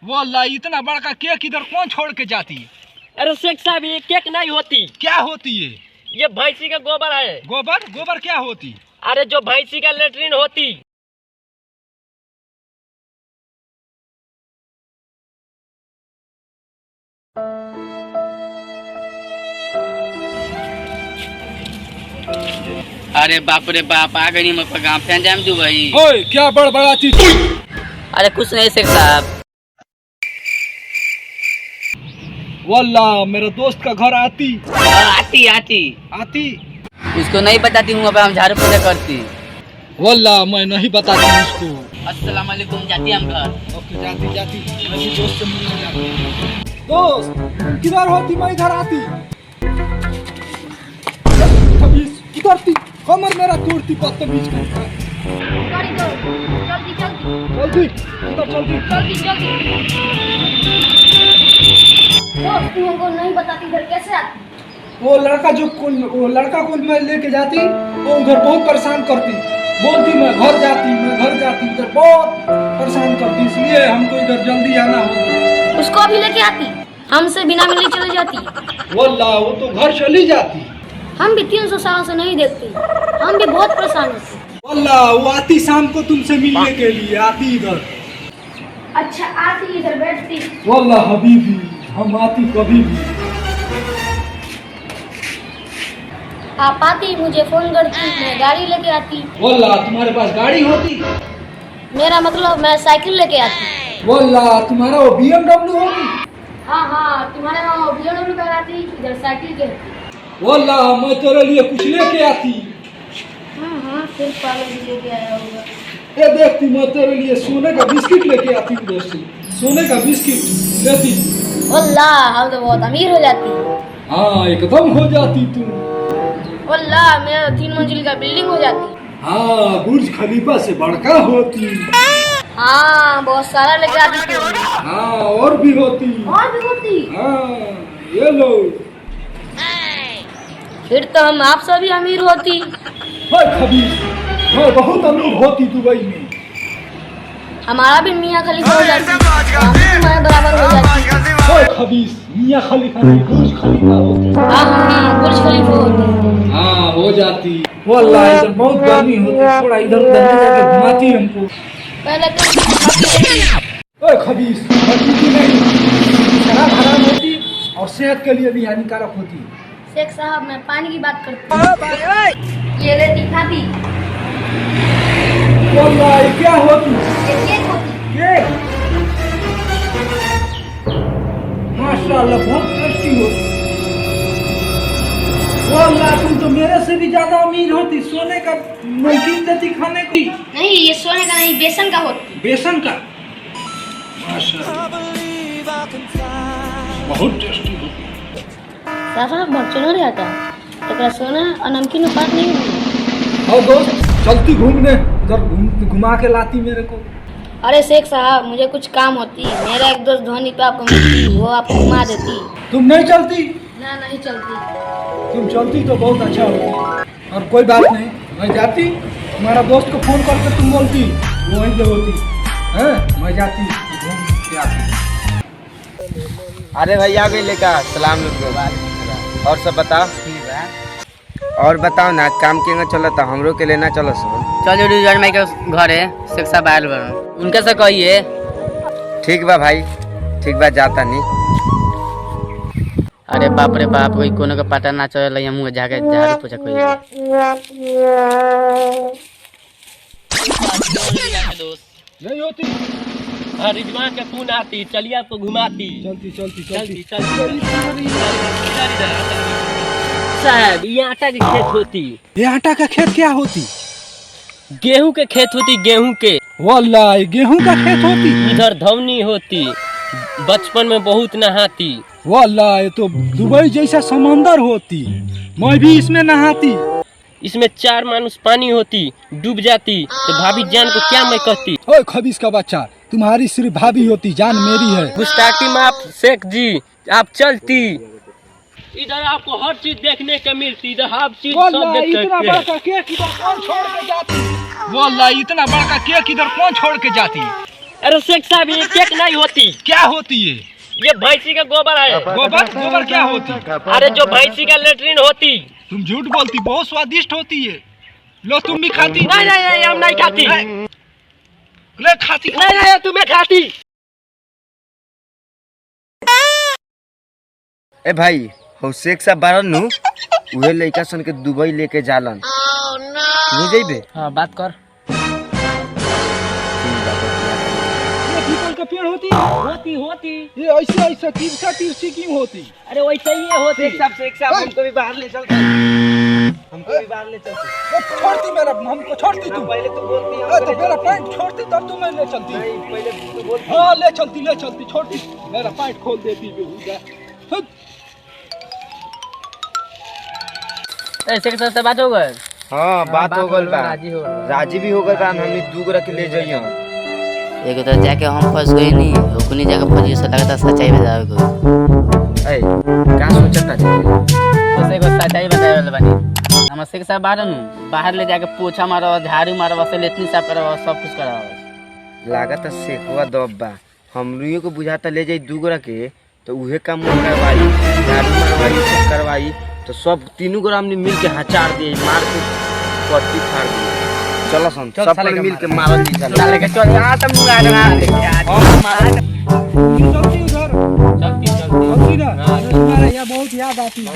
वाला इतना बड़का केक इधर कौन छोड़ के जाती है? अरे शेख साहब ये केक नहीं होती। क्या होती है? ये भैंसी का गोबर है। गोबर? गोबर क्या होती? अरे जो भैंसी का लेटरिन होती। अरे बाप रे बाप, आ गई मैं गाँव फैन जाम दू भाई। ओए क्या बड़बड़ाती तू? अरे कुछ नहीं शेख साहब। वल्ला मेरे दोस्त का घर आती आती आती आती उसको नहीं बताती हूँ, अब हम झाड़ू पूजा करती। वल्ला मैं नहीं बताती उसको। अस्सलाम वालेकुम, जाती हम घर। ओके जाती जाती मैं भी दोस्त से मिलने जाती। दोस्त तुम किधर होती? मैं इधर आती। बदतमीज किधर थी? कमर मेरा तोड़ती बदतमीज का। जल्दी जल्दी जल्दी किधर जल्दी? जल्दी जल्दी। दोस्त तुम हमको नहीं बताती इधर कैसे आती? वो लड़का को मैं लेके जाती, वो उधर बहुत परेशान करती, बोलती मैं घर जाती उधर बहुत परेशान करती, इसलिए हमको इधर जल्दी आना होगा। उसको भी लेके आती, हमसे बिना मिले चले जाती। वल्ला वो तो घर चली जाती। हम भी 300 साल से नहीं देखते, हम भी बहुत परेशान होते। वल्ला वो आती शाम को तुमसे मिलने के लिए, आती इधर। अच्छा आती इधर बैठती। वल्ला हबीबी हम आती कभी भी। आप आती मुझे फोन करती, मैं गाड़ी लेके आती। वल्ला तुम्हारे पास गाड़ी होती? मेरा मतलब मैं साइकिल लेके आती। वल्ला तुम्हारा वो BMW होती? हाँ हाँ तुम्हारे वहाँ BMW का आती, इधर साइकिल के। वल्ला मैं तेरे लिए कुछ लेके आती। हाँ फिर पागल भी लेके आया होगा। ये देखती मैं तेरे लिए सोने का बिस्किट लेके आती हूँ दोस्त, सोने का बिस्किट लेती। अल्लाह हम तो बहुत अमीर हो जाती। हाँ एकदम हो जाती तुम। अल्लाह मेरा 3 मंजिल का बिल्डिंग हो जाती। हाँ बुर्ज खलीफा से बड़का होती। हाँ बहुत सारा लेके आती थी। हाँ और भी होती। हाँ ये लो। फिर तो हम आपसे भी अमीर होती। भाई खबीस मैं बहुत अमीर होती दुबई में। हमारा भी मियाँ खलीफा हो जाती, हम भी तुम्हारे बराबर हो जाती। भाई खबीस मियाँ खलीफा नहीं बुर्ज खलीफा होती। हाँ हम भी बुर्ज खलीफा होती। हाँ हो जाती। वल्लाह इधर बहुत गर्मी होती, थोड़ा इधर उधर ले जाके घुमाती हमको। पहले तो ओए खबीस पीती नहीं, शराब हराम होती और सेहत के लिए भी हानिकारक होती। शेख साहब मैं पानी की बात करती हूँ। ये लेती खाती। वल्लाह ये क्या होती? ये केक होती। ये माशाल्लाह बहुत टेस्टी होती। वल्लाह तुम तो मेरे से भी ज्यादा अमीर होती, सोने का नमकीन देती खाने को। नहीं ये सोने का नहीं बेसन का होती। बेसन का? माशाल्लाह बहुत टेस्टी होती। साहब भक्चनो रहता तो सोना और नमकीन में बात नहीं हुई। और दोस्त चलती घूमने, उधर घुमा के लाती मेरे को। अरे शेख साहब मुझे कुछ काम होती, मेरा एक दोस्त धोनी पे आपको मिलती, वो आपको घुमा देती। तुम नहीं चलती? ना नहीं चलती। तुम चलती तो बहुत अच्छा होती। और कोई बात नहीं मैं जाती, तुम्हारा दोस्त को फोन करके तुम बोलती वो वहीं पे होती है, मैं जाती घूम के आती। अरे भाई आ गई लेकर सलाम अलैकुम। और सब बताओ। और बताओ ना काम केंगे चलो तो हमरो के लेना चलो सब। चलो रिजल्ट माई के घर है शेख साहब आयल बा, उनके से कहिए। ठीक बा भाई, ठीक बा जाता नहीं। अरे बाप रे बाप, कोई कोनो का पता ना चले, हम जाके झाड़ू पोछा कोई। नहीं होती। हाँ रिजवान का खून आती, चलिए आपको घुमाती। चलती चलती चलती चलती। साहब ये आटा की खेत होती। ये आटा का खेत क्या होती? गेहूं के खेत होती, गेहूं के। वल्लाह ये गेहूं का खेत होती। इधर धवनी होती, बचपन में बहुत नहाती। वल्लाह ये तो दुबई जैसा समंदर होती, मैं भी इसमें नहाती। इसमें 4 मानुस पानी होती, डूब जाती तो भाभी जान को क्या मैं कहती। ओए खबीस का बच्चा, तुम्हारी सिर्फ भाभी होती, जान मेरी है। गुस्ताखी में आप शेख जी आप चलती, इधर आपको हर चीज देखने को मिलती, इधर हर चीज सब देख इतना सकते हैं। बड़का केक इधर कौन छोड़ के जाती? वल्लाह इतना बड़का केक इधर कौन छोड़ के जाती? अरे शेख साहब ये केक नहीं होती, क्या होती है? ये भैंसी का गोबर है। गोबर गोबर क्या होती? अरे जो भैंसी का लेटरिन होती। तुम झूठ बोलती, बहुत स्वादिष्ट होती है। लो तुम भी खाती? नहीं नहीं नहीं, हम नहीं खाती। ले खाती? नहीं नहीं, तुम्हें खाती। ए भाई हो शेख साहब बारन नु उहे लइका सन के दुबई लेके जालन। तू जइबे? हाँ बात कर। ये पीपल का पेड़ होती? होती ये ऐसे ऐसे तिरछी क्यों होती? अरे वैसे ही होती। शेख साहब हमको भी बाहर ले चलते। हमको भी बाहर ले चलते। छोड़ती मेरा, हमको छोड़ती तू। पहले तो बोलती तो मेरा पैंट छोड़ती तब तू मैं ले चलती। पहले तो बोलती। हाँ ले चलती छोड़ती, मेरा पैंट खोल देती बेहुदा। शेख साहब से बात हो गए? हाँ बात हो गल बा। राजी हो गए। राजी भी हो गल बा, हमनी दू गोरा के ले जइयो। एक तो जाके हम फंस गए नहीं, ओकनी जाके फंसी से लगता सच्चाई बतावे को। ए का सोचता छे? उसे को सच्चाई बतावे वाला बानी। हम शेख साहब बाहर ले जाके पोछा मारो, झाड़ू मारो, वैसे लेटनी साफ करो, सब कुछ कराओ। लागत शेखवा दब बा। हमनियो को बुझाता ले जाई दू गोरा के तो उहे काम करवाई, झाड़ू मारवाई, सब करवाई तो सब तीनों गोरा हमने मिल के हचार दिए, मार के पट्टी फाड़ दी। चलो सन सब कोई मिल के मारल दी। चल लेके चल यहां तक मुंगा देना। चलती उधर, चलती ना। तुम्हारा यहाँ बहुत याद आती है।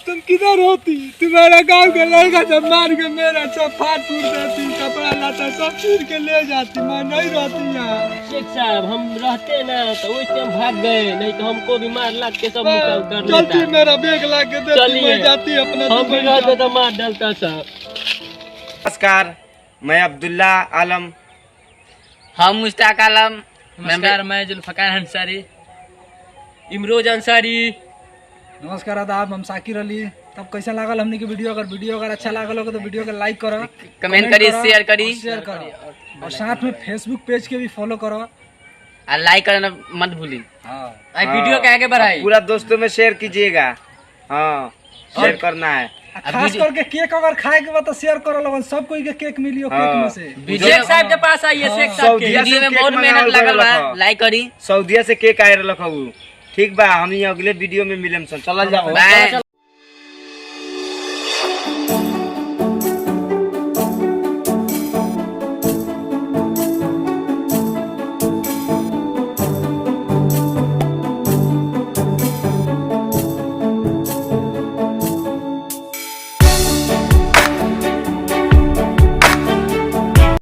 तुम किधर होती? तुम्हारा गांव के लड़का सब मार के मेरा सब फाड़ फूट देती, कपड़ा लाता सब चीर के ले जाती। मैं नहीं रहती यहाँ। शेख साहब हम रहते ना तो वैसे हम भाग गए, नहीं तो हमको भी मार लाग के सब मुकाम कर चलती लेता। मेरा बैग ला के देती, चलिए। मैं जाती अपना हम भी रहते तो मार डालता सब। नमस्कार, मैं अब्दुल्ला आलम। हम मुश्ताक आलम। नमस्कार, मैं जुल्फकार अंसारी, इमरोज अंसारी। नमस्कार आदाब, हम साकिर अली। तब कैसा लागल हमने की वीडियो? अगर अच्छा लागल हो तो वीडियो को लाइक करो, कमेंट करी, शेयर करी, और साथ में फेसबुक पेज के भी फॉलो करो और लाइक करना मत भूली। हाँ। वीडियो के आगे बढ़ाई। पूरा दोस्तों में शेयर कीजिएगा। हाँ शेयर करना है। खास करके केक अगर खाए के बाद तो शेयर करो लोगन, सब कोई के केक मिलियो केक में से। शेख साहब के पास आइए, शेख साहब के। वीडियो में बहुत मेहनत लगल बा, लाइक करी। सऊदीया से केक आए रखा। ठीक बा, हम अगले वीडियो में मिलम। चल जाओ। बाय।